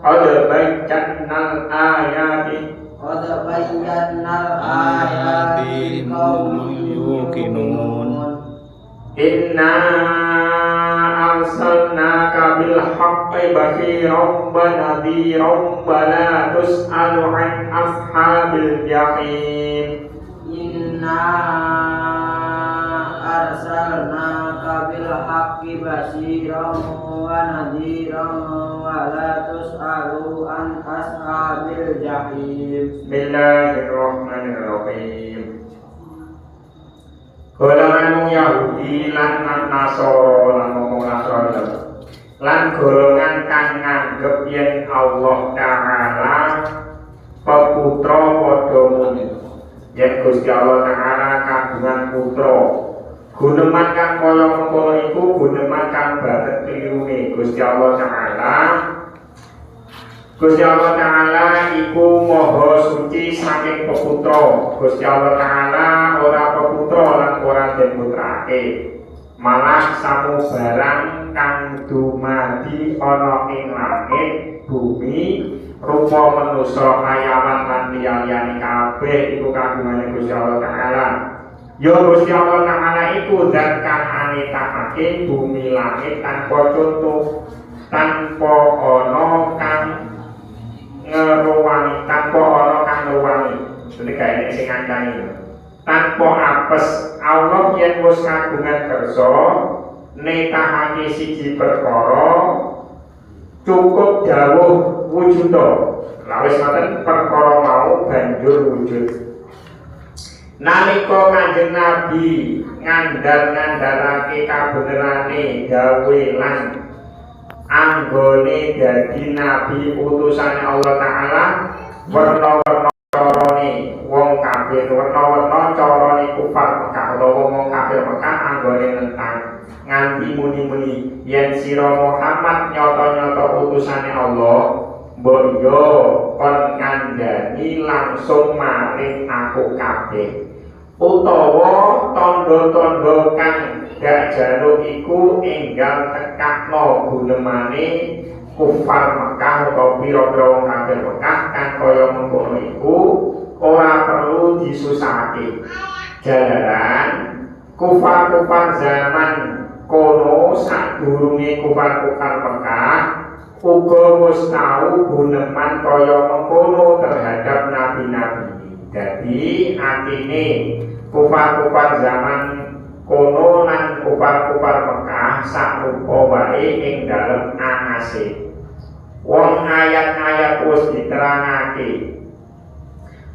qad bayyannal ayati liqaumin yuqinun. Inna arsalnaka bil haqqi basyiran wa nadhiran wa la tus'alu an ashabil jahim. Inna arsalnaka bil haqqi basyiran wa nadhiran wa la tus'alu an ashabil jahim. Bismillahirrahmanirrahim. Golongan Yahudi lan Nasara lan ngomong Nasrani lan golongan kang nganggep yen Allah Ta'ala peputra padha muni yen Gusti Allah Ta'ala kagungan putra guneman kang kaya mengkono iku guneman kang banget klirune. Gusti Allah Ta'ala iku maha suci saking peputra. Gusti Allah Ta'ala ora peputra lan ora diputrake, malah samubarang kang dumadi ana ing langit bumi rupa manusa hayawan lan liya-liyane kabeh iku kagungane Gusti Allah Ta'ala. Ya Gusti Allah Ta'ala iku zat kang anitake bumi langit tanpa contoh, tanpa ana kang ngeruwangi, tanpa ana kang ngeruwangi. Dene gaene sing ngancani. Tanpa apes Allah yen wis kagungan kersa netahake siji perkara cukup dawuh wujuda. Lah wis ngoten perkara mau banjur wujud. Nalika Kanjeng Nabi ngandhar-ngandharake kabenerane gawe lan anggone dadi nabi utusane Allah Ta'ala, werna-werna carane wong kafir, werna-werna carane kufar Mekah utawa wong kafir Mekah anggone nentang nganti muni-muni yen sira Muhammad nyata-nyata utusane Allah, mbok yo kon kandhani langsung maring aku kabeh. Utawa tanda-tanda kang gak jaluk iku enggal tekakno gunemane kufar Mekah utawa pira-pira wong kafir Mekah kang kaya mengkono iku ora perlu disusahake. Jalaran kufar-kufar zaman kono sadurunge kufar-kufar Mekah uga wis tau guneman kaya mengkono terhadap nabi-nabi. Jadi artine kufar-kufar zaman kono lan kufar-kufar Mekah sakrupa wae ing dalem anase. Wong ayat-ayat wis diterangake.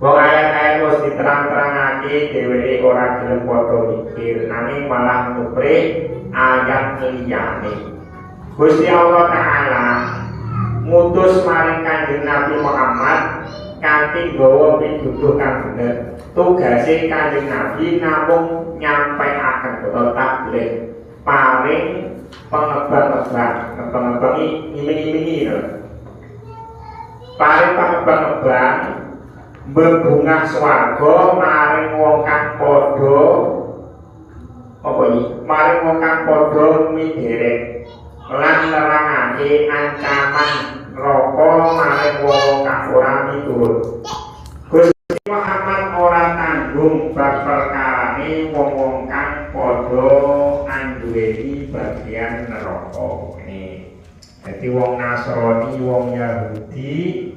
Wong ayat-ayat wis diterang-terangake dheweke ora gelem padha mikir, nanging malah ngupre ayat liyane. Gusti Allah Ta'ala ngutus maring Kanjeng Nabi Muhammad kanthi gawa pituduh kang bener. Tugase Kanjeng Nabi namung nyampaiaken utawa tabligh, paring pengebang-ebang, ngiming-imingi lho. Paring pengebang-ebang bebungah swarga maring wong kang padha apa iki? Maring wong kang padha midherek lan nerangake ancaman neraka maring wong kang ora miturut. Gusti Muhammad ora tanggung bab perkarane wong-wong kang padha anduweni bagian neraka. Jadi wong Nasrani, wong Yahudi,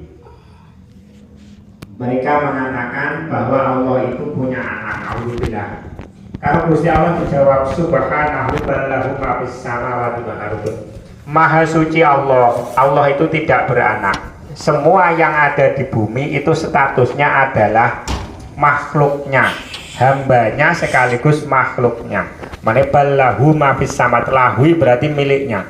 mereka mengatakan bahwa Allah itu punya anak. Alhamdulillah. Kalau Gusti Allah dijawab subhanahu ballahu ma fis samawati wa ardh. Maha suci Allah. Allah itu tidak beranak. Semua yang ada di bumi itu statusnya adalah makhluknya, hambanya sekaligus makhluknya. Mane ballahu ma fis samawati, lahu berarti miliknya.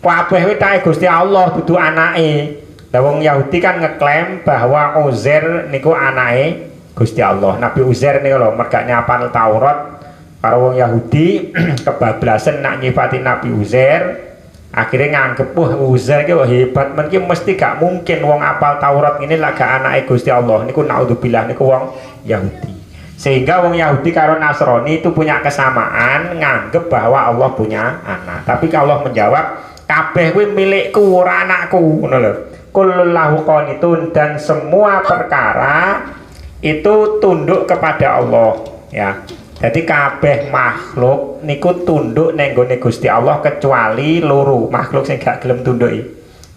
Kabeh witahe Gusti Allah dudu anake. Lah wong Yahudi kan ngeklaim bahwa Uzair niku anake Gusti Allah. Nabi Uzair niku lho mergak nyapal Taurat karo wong Yahudi kebablasan nak nyifati Nabi Uzair. Akhirnya nganggep Uzair ki hebat men ki mesti gak mungkin wong apal Taurat ini lagi anake Gusti Allah. Niku naudzubillah niku wong Yahudi. Sehingga wong Yahudi karo Nasrani itu punya kesamaan nganggep bahwa Allah punya anak. Tapi kalau menjawab kabeh kuwi milikku ora anakku, ngono lho. kullun lahu qanitun, dan semua perkara itu tunduk kepada Allah ya. Jadi kabeh makhluk niku tunduk ning nggone Gusti Allah kecuali loro makhluk sing gak gelem tunduki.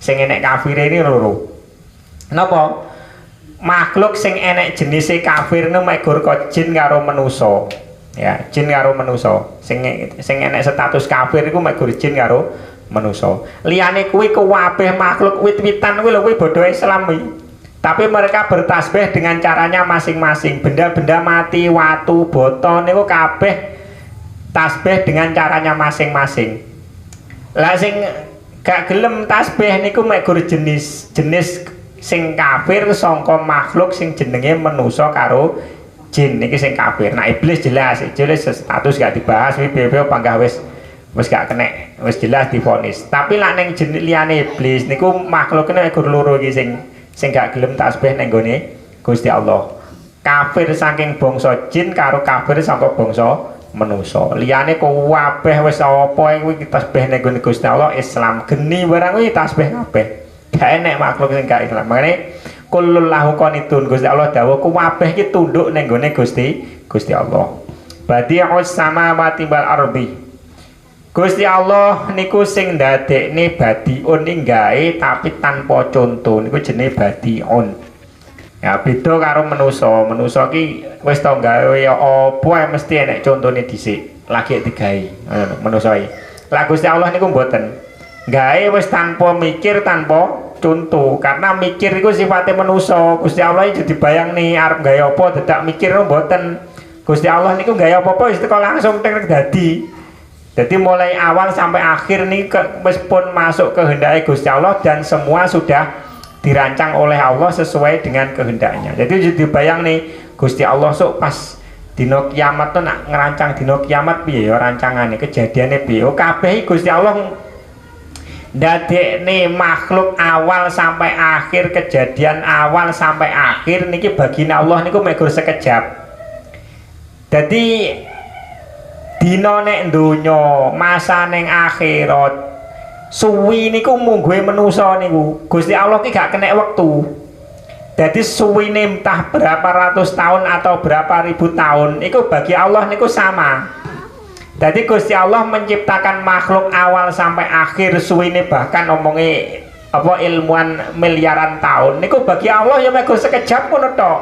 Sing enek kafir ini loro. Napa? Makhluk sing enek jenise kafir niku mek gur jin karo manusa. Ya, jin karo manusa. Sing enek status kafir iku mek gur jin karo manusa. Liyane kuwi kabeh makhluk wit-witan kuwi lho kuwi bodho Islam kuwi. Tapi mereka bertasbih dengan caranya masing-masing. Benda-benda mati, watu, boto niku kabeh tasbih dengan caranya masing-masing. Lah sing gak gelem tasbih niku mek gur jenis sing kafir sangka makhluk sing jenenge manusa karo jin niki sing kafir. Nah iblis jelas status gak dibahas piye-piye panggah wis gak kena, wis jelas divonis. Tapi lak ning jenis liyane iblis niku makhlukne mek gur loro iki sing gak gelem tasbih ning gone Gusti Allah. Kafir saking bangsa jin karo kafir saka bangsa manusa. Liyane kabeh wis apa kuwi tasbih ning gone Gusti Allah Islam. Geni barang kuwi tasbih kabeh. Gak enek makhluk sing gak Islam. Makane kullun lahu qanitun, Gusti Allah dawuh kabeh iki tunduk ning gone Gusti Allah. Badi'us samawati wal ardi. Gusti Allah niku sing ndadekne badiun gawe tapi tanpa contoh niku jenenge badiun. Ya beda karo manusa. Manusa ki wis tau gawe apa mesti enek contone dhisik lagi digawe. Manusa iki. Lah Gusti Allah niku mboten. Gawe wis tanpa mikir, tanpa contoh. Karena mikir iku sifatnya manusa. Gusti Allah iki dibayangne arep gawe apa dadak mikir mboten. Gusti Allah niku gawe apa-apa wis teko langsung tek dadi. Jadi mulai awal sampai akhir nih meskipun masuk kehendaknya Gusti Allah dan semua sudah dirancang oleh Allah sesuai dengan kehendaknya. Jadi bayang nih Gusti Allah sok pas dino kiamat tuh nak ngerancang dino kiamat piye ya rancangannya kejadiannya piye. Oh kabeh Gusti Allah ndadekne makhluk awal sampai akhir, kejadian awal sampai akhir niki bagine Allah niku mek gur sekejap. Jadi dina nek donya masa ning akhirat suwi niku mungguhe manusa niku Gusti Allah ki gak kena wektu. Jadi suwine entah berapa ratus tahun atau berapa ribu tahun iku bagi Allah niku sama. Jadi Gusti Allah menciptakan makhluk awal sampai akhir suwine bahkan omongi apa ilmuwan miliaran tahun niku bagi Allah ya mek sekejap ngono tok.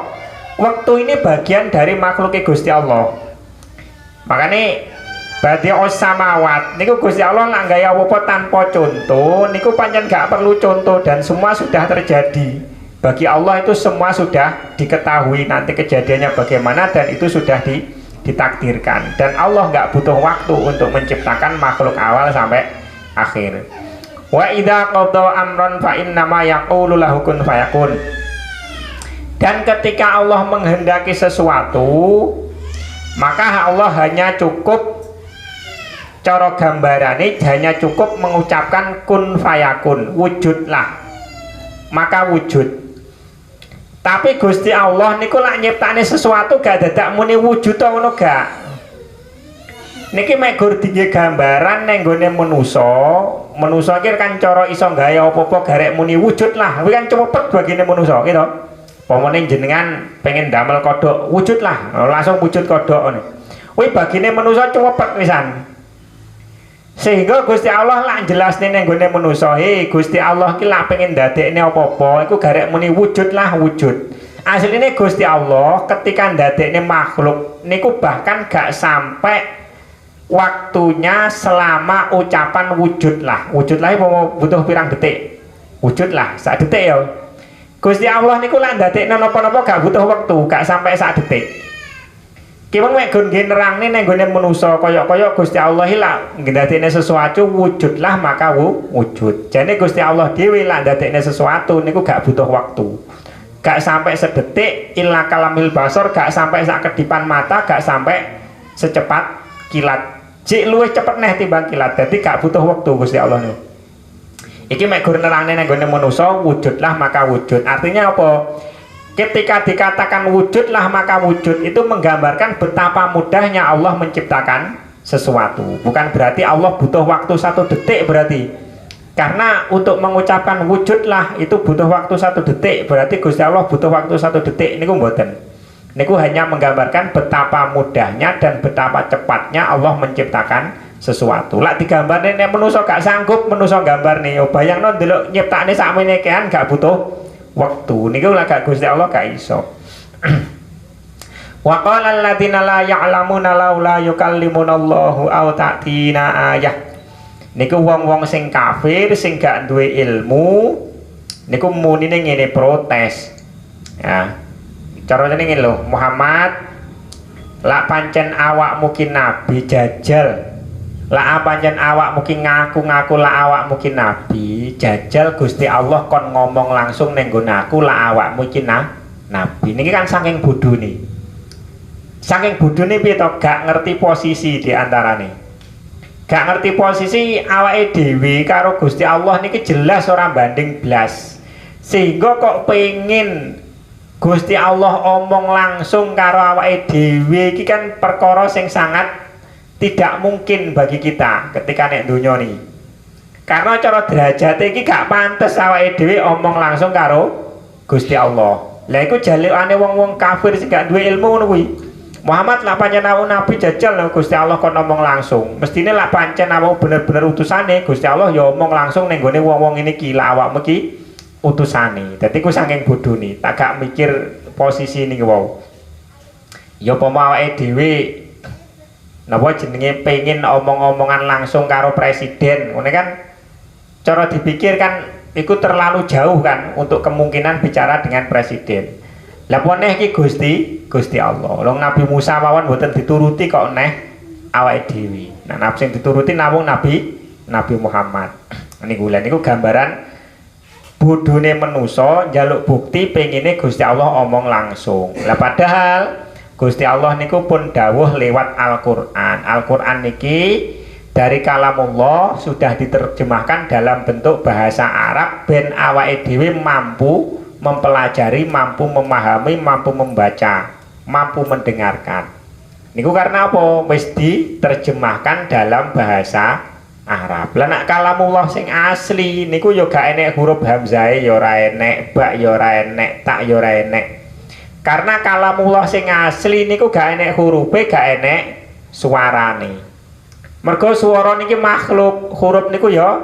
Waktu ini bagian dari makhluknya Gusti Allah. Makanya badi'us samawat niku Gusti Allah nak gaya apa tanpa contoh niku pancen gak perlu contoh dan semua sudah terjadi. Bagi Allah itu semua sudah diketahui nanti kejadiannya bagaimana dan itu sudah ditakdirkan dan Allah gak butuh waktu untuk menciptakan makhluk awal sampai akhir. Wa idza qada amran fa innama yaqulu lahu kun fayakun. Dan ketika Allah menghendaki sesuatu maka Allah hanya cukup cara gambarane hanya cukup mengucapkan kun fayakun, wujudlah maka wujud. Tapi Gusti Allah niku lak nyiptane sesuatu gak dadak muni wujud to ngono gak. Niki mek gur dingge gambaran ning gone manusa. Manusa iki kan cara iso gawe apa-apa garek muni wujud lah. Kuwi kan cepet bagine manusa gitu. Pomone jenengan pengen damel kodok wujud lah, langsung wujud kodok ngene. Kuwi bagine manusa cepet pisan. Sehingga Gusti Allah lak jelasne ning gone manusa, Gusti Allah ki lak pengen ndadekne apa-apa iku garek muni wujud lah wujud. Asline Gusti Allah ketika ndadekne makhluk niku bahkan gak sampai waktunya selama ucapan wujud lah. Wujud lah butuh pirang detik. Wujud lah sak detik ya. Gusti Allah niku lak ndadekne napa-napa gak butuh waktu, gak sampai sak detik. Ki wong mek nggon nerangne ning gone manusa kaya-kaya Gusti Allah lak ndadekne sesuatu wujudlah maka wujud. Jane Gusti Allah dhewe lak ndadekne sesuatu niku gak butuh waktu. Gak sampai sedetik illa kalamil basar, gak sampai sak kedipan mata, gak sampai secepat kilat. Jik luwih cepet neh timbang kilat. Dadi gak butuh waktu Gusti Allah niku. Iki mek gur nerangne nang gone manusa wujudlah maka wujud. Artinya apa? Ketika dikatakan wujudlah maka wujud itu menggambarkan betapa mudahnya Allah menciptakan sesuatu. Bukan berarti Allah butuh waktu 1 detik berarti. Karena untuk mengucapkan wujudlah itu butuh waktu 1 detik, berarti Gusti Allah butuh waktu 1 detik niku mboten. Niku hanya menggambarkan betapa mudahnya dan betapa cepatnya Allah menciptakan sesuatu. Lak digambarne nek manusa gak sanggup manusa gambarne, yo bayangno ndelok nyiptakne sakmene kean gak butuh waktu. Niku lak gak Gusti Allah gak iso. Wa qala alladziina la ya'lamuna laula yukallimunallahu aw ta'tina ayah. Niku wong-wong sing kafir sing gak duwe ilmu niku munine ngene protes. Ya. Carane ngene lho, Muhammad lak pancen awakmu ki nabi jajal. Lak pancen awakmu ki ngaku-ngaku lak awakmu ki nabi, jajal Gusti Allah kon ngomong langsung ning nggon aku lak awakmu ki nabi. Niki kan saking bodhone. Saking bodhone piye to gak ngerti posisi di antarane. Gak ngerti posisi awake dhewe karo Gusti Allah niki jelas ora banding blas. Sehingga kok pengen Gusti Allah omong langsung karo awake dhewe iki kan perkara sing sangat tidak mungkin bagi kita ketika nek donya niki. Karena cara derajat iki gak pantes awake dhewe omong langsung karo Gusti Allah. Lah iku jalukane wong-wong kafir sing gak duwe ilmu ngono kuwi. Muhammad lak pancen nabi jajal lho Gusti Allah kon ngomong langsung. Mestine lak pancen awakmu bener-bener utusane Gusti Allah ya omong langsung ning gone wong-wong ini ki lak awakmu ki utusane. Dadi ku saking bodhone, tak gak mikir posisi niku wau. Ya pomo awake dhewe napa jenenge pengen omong-omongan langsung karo presiden. Ngene kan cara dipikir kan iku terlalu jauh kan untuk kemungkinan bicara dengan presiden. Lah poneh iki Gusti Allah. Long Nabi Musa mawon mboten dituruti kok neh awake dhewe. Nah, nabi sing dituruti namung Nabi Muhammad. Niku lha niku gambaran bodhone manusa njaluk bukti pengine Gusti Allah omong langsung. Lah padahal Gusti Allah niku pun dawuh lewat Al-Qur'an. Al-Qur'an niki dari kalamullah sudah diterjemahkan dalam bentuk bahasa Arab ben awake dhewe mampu mempelajari, mampu memahami, mampu membaca, mampu mendengarkan. Niku karena apa? Wis diterjemahkan dalam bahasa Arab. Lah nek kalamullah sing asli niku ya gak enek huruf hamzah ya ora enek, ba ya ora enek, tak ya ora enek. Karena kalamullah sing asli niku gak enek hurufe, gak enek suarane. Mergo swara niki makhluk, huruf niku ya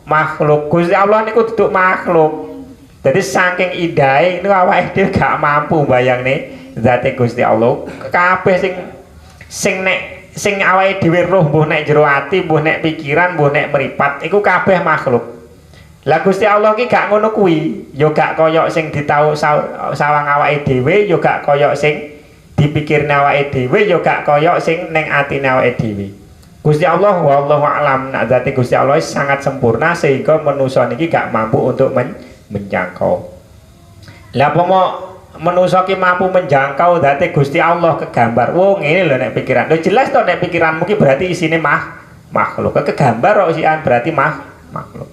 makhluk. Gusti Allah niku duduk makhluk. Jadi saking indahe niku awake dhewe gak mampu bayangne zate Gusti Allah. Kabeh sing awake dhewe roh mbuh nek jero ati, mbuh nek pikiran, mbuh nek mripat iku kabeh makhluk. Lah Gusti Allah ki gak ngono kuwi, ya gak kaya sing ditau sawang awake dhewe, ya gak kaya sing dipikirne awake dhewe, ya gak kaya sing ning atine awake dhewe. Gusti Allah wallahu alam, nak zate Gusti Allah sangat sempurna sehingga manusa niki gak mampu untuk menjangkau. Lah pomo manusa ki mampu menjangkau dadi Gusti Allah kegambar. Wong ngene lho nek pikiran. Lho jelas to nek pikiranmu ki berarti isine makhluk. Kegambar kok sian berarti makhluk.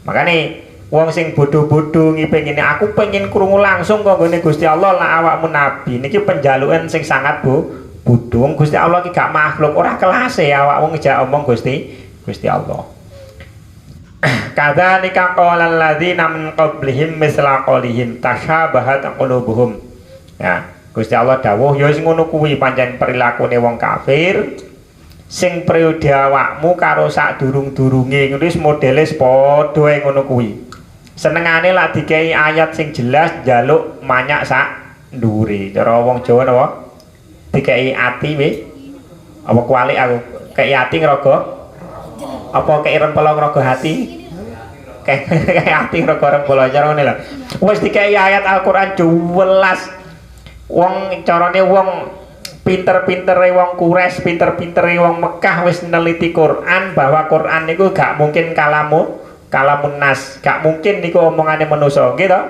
Makane wong sing bodho-bodho ngipengine aku pengen krungu langsung kok nggone Gusti Allah lah awakmu nabi. Niki penjalukan sing sangat bodho. Gusti Allah ki gak makhluk, ora kelase awakmu ngejak omong Gusti Allah. Kadzalika qala alladzina min qablihim misla qaulihim tashabahat qulubuhum. Ya, Gusti Allah dawuh ya sing ngono kuwi pancen perilakune wong kafir sing periode awakmu karo sak durung-durunge ngono wis modele padha ngono kuwi. Senengane lak dikei ayat sing jelas njaluk manyak sak ndure. Cara wong Jawa napa? Dikei ati we. Apa kualik aku kei ati ngrogo? Apa kei rempelo ngrogo hati? Kayak ati ngrogo rempelo cara ngene lho. Wis dikei ayat Al-Qur'an jelas. Wong carane wong pinter-pintere wong Quraisy, pinter-pintere wong Mekah wis neliti Quran bahwa Quran niku gak mungkin kalamun nas, gak mungkin niku omongane manusa, nggih to?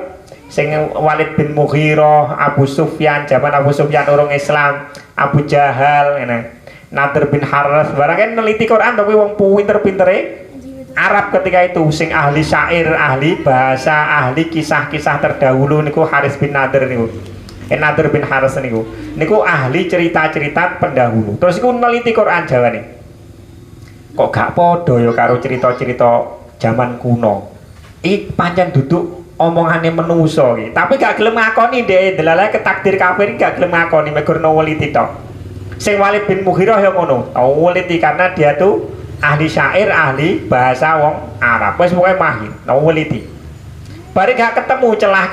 Sing Walid bin Mughirah, Abu Sufyan, zaman Abu Sufyan urung Islam, Abu Jahal, ngene. Nadir bin Harras, barang kan neliti Quran tapi wong pinter-pintere Arab ketika itu, sing ahli syair, ahli bahasa, ahli kisah-kisah terdahulu niku Haris bin Nadir niku. Nadir bin Haris niku ahli cerita-cerita pendahulu. Terus niku neliti Quran Jawa nih. Kok gak podo ya karo cerita-cerita jaman kuno. Iki pancen duduk omongane menungso iki. Tapi gak gelem ngakoni dhek delalae ketakdir kafir gak gelem ngakoni megurno weliti tok. Sing Walid bin Mughirah ya ngono. Weliti karena dia tuh ahli syair, ahli bahasa wong Arab. Wis pokoke mahir, weliti. Bari gak ketemu celah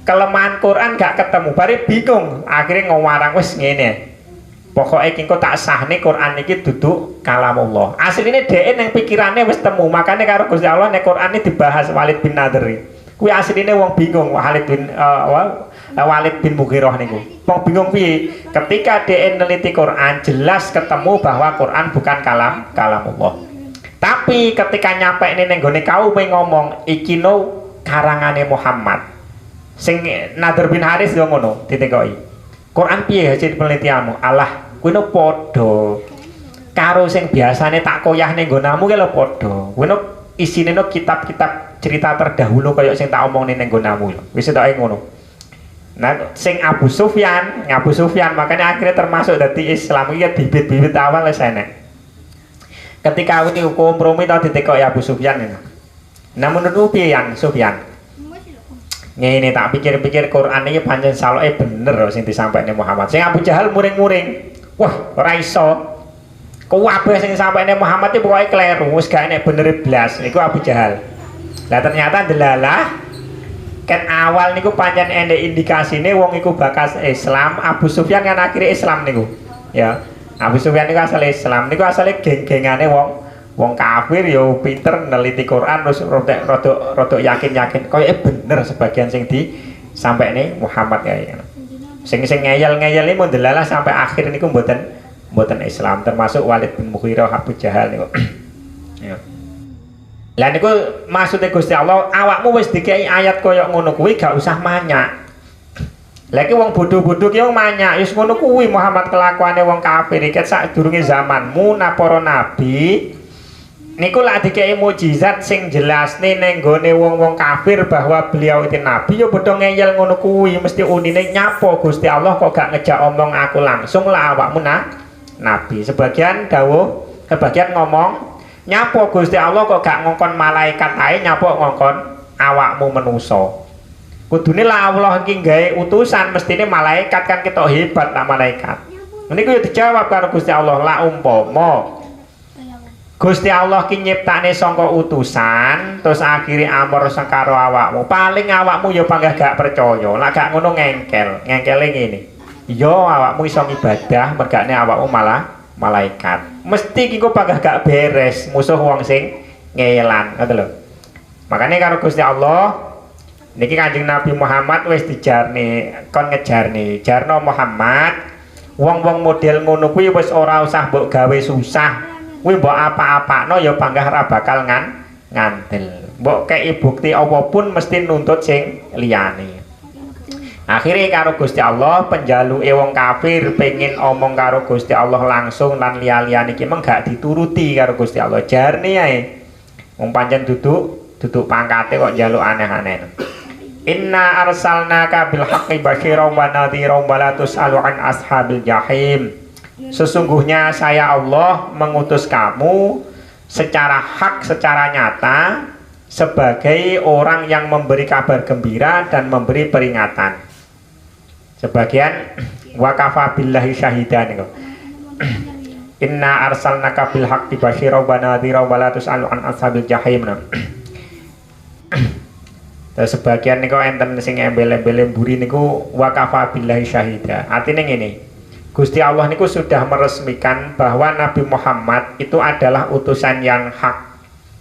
kelemahan Quran gak ketemu. Bari bingung, akhirnya ngowarang wis ngene. Pokoknya kingko tak sahne Quran iki duduk kalamullah. Asline dhek nang pikirane wis temu, makanya karo Gusti Allah nek Quran ini dibahas Walid bin Nadri. Kuwi asline wong bingung Walid bin Mughirah niku. Wong bingung piye? Ketika dhek neliti Quran jelas ketemu bahwa Quran bukan kalamullah. Tapi ketika nyampe ini ning gone kaum ngomong iki no karangane Muhammad. Sing Nadir bin Haris yo ngono ditekoki. Quran piye hasil penelitianmu? Allah kuwi no padha karo sing biasane tak koyah ning nggonamu ki lho padha. Kuwi no isine no kitab-kitab cerita terdahulu kaya sing tak omongne ning nggonamu lho. Wis tok ngono. Nah, sing Abu Sufyan makanya akhirnya termasuk dadi Islam iki bibit-bibit awal wis enek. Ketika aku niku kompromi tau ditekoki Abu Sufyan niku. Nah menurutmu piye yang Sufyan? Ngene tak pikir-pikir Quran iki pancen saloke bener sing disampaikne Muhammad. Sing Abu Jahal muring-muring. Wah, ora iso. Kabeh sing disampaikne Muhammad iki pokoke kleru, wis gak enek bener blas. Niku Abu Jahal. Lah ternyata delalah kan awal niku pancen enek indikasine wong iku bakas Islam. Abu Sufyan kan akhirnya Islam niku. Ya. Abu Sufyan niku asale Islam. Niku asale geng-gengane wong kafir yo pinter neliti Quran terus rodok yakin koyo bener sebagian sing disampaikne Muhammad ya. Sing ngeyel-ngeyel iki delalah sampai akhir niku mboten Islam termasuk Walid bin Mughirah, Abu Jahal niku. Ya. Lah niku maksude Gusti Allah awakmu wis dikei ayat koyo ngono kuwi gak usah manyak. Lah iki wong bodho-bodho ki wong manyak wis ngono kuwi Muhammad kelakuane wong kafir iki sadurunge zamanmu para nabi niku lak dikei mukjizat sing jelasne ning gone wong-wong kafir bahwa beliau itu nabi ya padha ngeyel ngono kuwi mesti unine nyapa Gusti Allah kok gak ngejak omong aku langsung lah awakmu nabi. Sebagian ngomong nyapa Gusti Allah kok gak ngongkon malaikat ae nyapa ngongkon awakmu manusa. Kudune lah Allah iki gawe utusan mestine malaikat kan ketok hebat lah malaikat. Niku ya dijawab karo Gusti Allah la umpama Gusti Allah ki nyiptane sangka utusan terus akhire amor karo awakmu. Paling awakmu ya panggah gak percaya. Lah gak ngono ngengkele ngene. Ya awakmu iso ibadah mergane awakmu malah malaikat. Mesti ki kok panggah gak beres musuh wong sing ngeyelan, ngoten lho. Makane karo Gusti Allah niki Kanjeng Nabi Muhammad wis dijarne kon ngejarne. Jarno Muhammad wong-wong model ngono kuwi wis ora usah mbok gawe susah. Kuwi mbok apa-apakno ya panggah ra bakal ngandel. Mbok kei bukti apapun mesti nuntut sing liyane. Akhire karo Gusti Allah penjaluke wong kafir pengin omong karo Gusti Allah langsung lan liya-liyane iki meng gak dituruti karo Gusti Allah. Jarne ae. Wong pancen duduk pangkate kok njaluk aneh-aneh. Inna arsalnaka bil haqqi basyiran wa nadhiran wa la tus'alu an ashabil jahim. Sesungguhnya saya Allah mengutus kamu secara hak, secara nyata sebagai orang yang memberi kabar gembira dan memberi peringatan. Sebagian wakafa billahi syahidan itu. Inna arsalnaka bil haqqi basyiran wa nadhiran wa la tus'alu an ashabil jahim. Terus sebagian niku enten sing embel-embel mburi niku wakafa billahi syahida. Artine ngene. Gusti Allah niku sudah meresmikan bahwa Nabi Muhammad itu adalah utusan yang hak.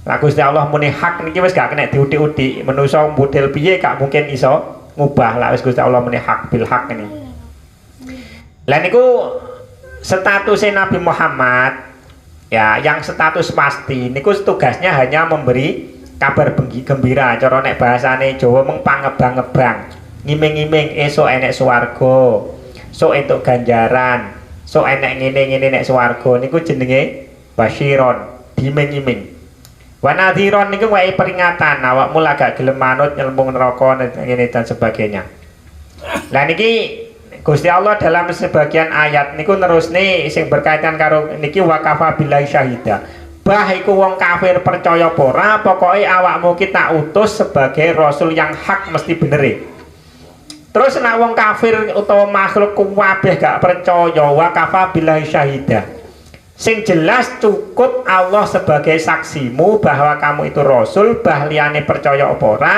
Lah Gusti Allah muni hak niki wis gak kena diudik-udik. Manusa model piye gak mungkin iso ngubah lah wis Gusti Allah muni hak bil hak ini. Lah niku statusnya Nabi Muhammad ya yang status pasti niku tugasnya hanya memberi kabar gembira. Cara nek bahasane Jawa meng pangebang-ebang. Ngiming-ngiming esuk enek swarga. So entuk ganjaran, so enek ngene-ngene nek swarga niku jenenge basyiron, diming-iming. Wa nadhiron niku wae peringatan awakmu lak gak gelem manut nyelmung neraka ngene dan sebagainya. Lah niki Gusti Allah dalam sebagian ayat niku nerusne sing berkaitan karo niki wakafa billahi syahida. bah iku wong kafir percaya apa ora, pokoke awakmu ki tak utus sebagai rasul yang hak mesti benere. Terus nek wong kafir utawa makhluk kabeh gak percaya, wa kafa billahi syahida. Sing jelas cukup Allah sebagai saksimu bahwa kamu itu rasul, bah liyane percaya apa ora,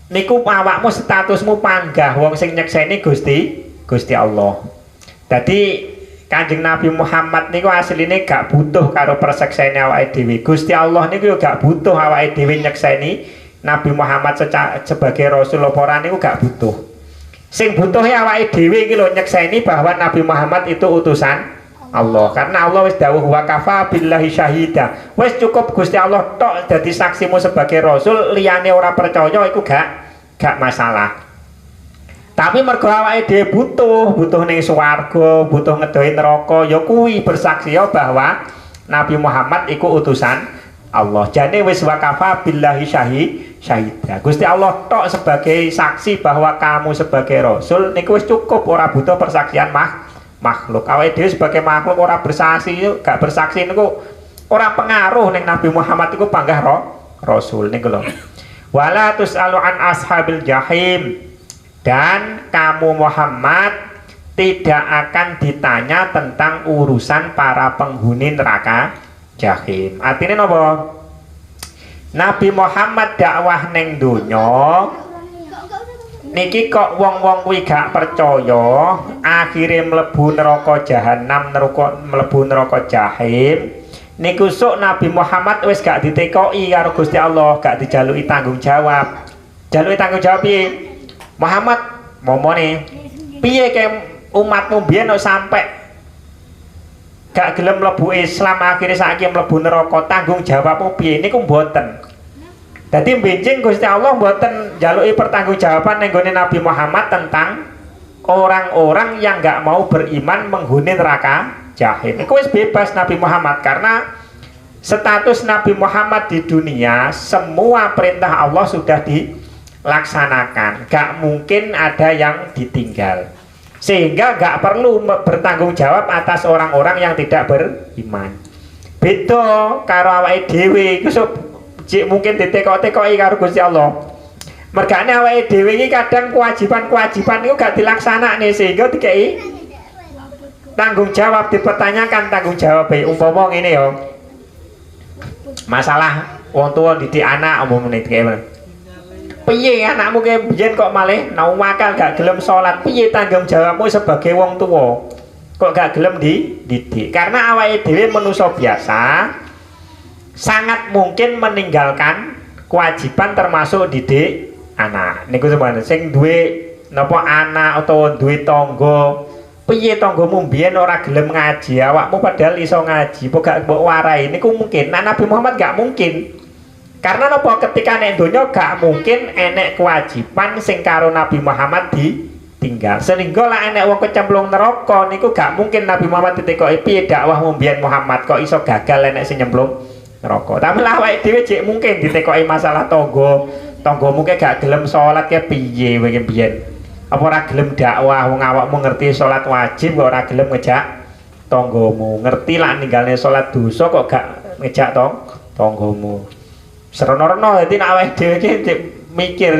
niku awakmu statusmu panggah wong sing nyekseni Gusti Allah. Dadi Kanjeng Nabi Muhammad niku asline gak butuh karo persaksiane awake dhewe. Gusti Allah niku yo gak butuh awake dhewe nyekseni Nabi Muhammad sebagai rasul apa ora niku gak butuh. Sing butuhe awake dhewe iki lho nyekseni bahwa Nabi Muhammad itu utusan Allah. Karena Allah wis dawuh wa kafa billahi syahida. Wis cukup Gusti Allah tok dadi saksimu sebagai rasul, liyane ora percaya iku gak masalah. Tapi mergo awake dhewe butuh ning swarga, butuh ngedohi neraka, ya kuwi bersaksi bahwa Nabi Muhammad iku utusan Allah. Jane wis wakafa billahi syahida. Gusti Allah tok sebagai saksi bahwa kamu sebagai rasul niku wis cukup, ora butuh persaksian makhluk. Awake dhewe sebagai makhluk ora bersaksi, gak bersaksi niku ora pengaruh ning Nabi Muhammad iku panggah rasul niku lho. Wala tusalu an ashabil jahim. Dan kamu Muhammad tidak akan ditanya tentang urusan para penghuni neraka jahim. Artinya napa? Nabi Muhammad dakwah ning donya niki kok wong-wong kuwi gak percaya, akhire mlebu neraka jahanam, mlebu neraka jahim. Niku sok Nabi Muhammad wis gak ditekoki karo Gusti Allah, gak dijaluki tanggung jawab. Jaluki tanggung jawab piye? Muhammad momone piye ke umatmu biyen kok sampai gak gelem mlebu Islam, akhirnya saiki mlebu neraka, tanggung jawabmu piye? Niku mboten. Dadi benjing Gusti Allah mboten njaluki pertanggungjawaban ning gone Nabi Muhammad tentang orang-orang yang gak mau beriman menghuni neraka jahim. Iku wis bebas Nabi Muhammad, karena status Nabi Muhammad di dunia semua perintah Allah sudah dilaksanakan, gak mungkin ada yang ditinggal, sehingga gak perlu bertanggung jawab atas orang-orang yang tidak beriman. Beda karo awake dhewe iku mungkin ditekok-tekoki karo Gusti Allah. Mergane awake dhewe iki kadang kewajiban-kewajiban iku gak dilaksanakne, sehingga dikei tanggung jawab, dipertanyakan tanggung jawab. Umpama ngene ya, masalah wong tua didik anak umumane dikei, piye anakmu ke biyen kok malih nawakal gak gelem salat, piye tanggung jawabmu sebagai wong tua kok gak gelem dididik? Karena awake dhewe manusa biasa sangat mungkin meninggalkan kewajiban termasuk didik anak. Niku sebenarnya sing duwe napa anak atau duwe tangga, piye tanggamu biyen ora gelem ngaji, awakmu padahal iso ngaji, kok gak mbok warai? Niku mungkin. Nah, Nabi Muhammad gak mungkin. Karena napa ketika nek donya gak mungkin enek kewajiban sing karo Nabi Muhammad ditinggal. Sehingga lah enek wong kecemplung neraka niku gak mungkin Nabi Muhammad ditekoki piye dakwahmu mbiyen Muhammad kok iso gagal enek sing nyemplung neraka. Tapi lah awake dhewe jek mungkin ditekoki masalah tanggamu ke gak gelem salat ke piye kowe mbiyen. Apa ora gelem dakwah, wong awakmu ngerti salat wajib kok ora gelem ngejak tanggamu. Ngerti lah ninggalne salat dosa kok gak ngejak tanggamu. Serono-rono dadi nek awake dhewe iki mikir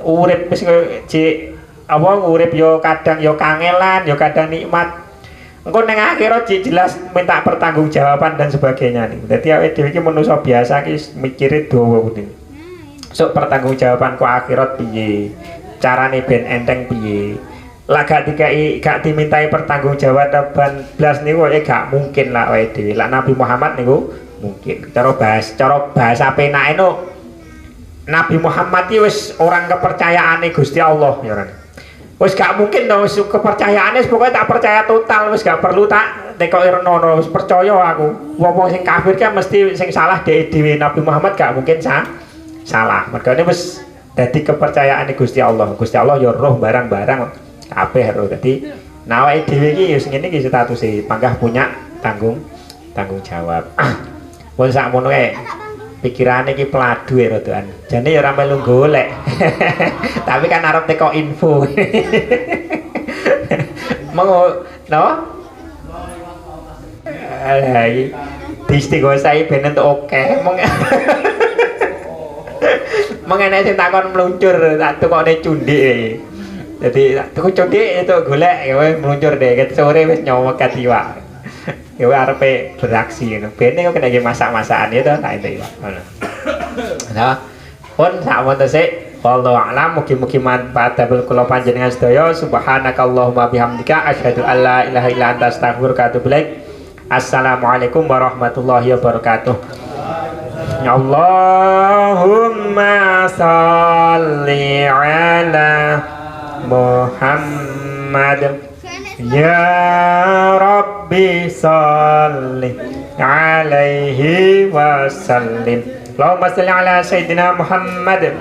urip wis jek apa urip yo kadang yo kangelan, yo kadang nikmat. Engko ning akhirat jelas minta pertanggungjawaban dan sebagainya nih. Dadi awake dhewe iki manusa biasa iki mikire dawa kuwi. Sok pertanggungjawaban ku akhirat piye? Carane ben enteng piye? Lah gak dimintai pertanggungjawaban blas niku gak mungkin lah awake dhewe. Lah Nabi Muhammad niku mungkin. Cara bahasa penake no, Nabi Muhammad iki wis orang kepercayaane Gusti Allah ya ora. Wis gak mungkin to, wis kepercayaane pokoke tak percaya total, wis gak perlu tak tekoki renono, wis percaya aku. Wong sing kafir kan mesti sing salah dhewe. Nabi Muhammad gak mungkin salah. Mergane wis dadi kepercayaane Gusti Allah. Gusti Allah ya roh barang-barang kabeh roh. Dadi awake dhewe iki ya sing ngene iki statuse panggah punya tanggung jawab. Pun sakmono kae pikirane iki peladu ya rodokan. Jane ya ora melu golek. Tapi kan arep teko info. Mau no? diistighosai ben entuk oke. Mengenai sing takon meluncur tak tukone cundhik. Jadi tuku cundhik itu golek kowe meluncur deh ket sore wis nyawa kat iwak. Kowe arepe beraksi ngono. Bene kok kena masak-masakan itu tak itu iwak ngono. Nah, pun sak wonten sik wallahu a'lam mugi-mugi manfaat dabel kula panjenengan sedaya subhanakallahumma bihamdika asyhadu alla ilaha illa anta astaghfiruka wa atubu ilaik. Assalamualaikum warahmatullahi wabarakatuh. Allahumma salli ala Muhammad ya Rabbi salli alaihi wa sallim. Allahumma salli ala Sayyidina Muhammad.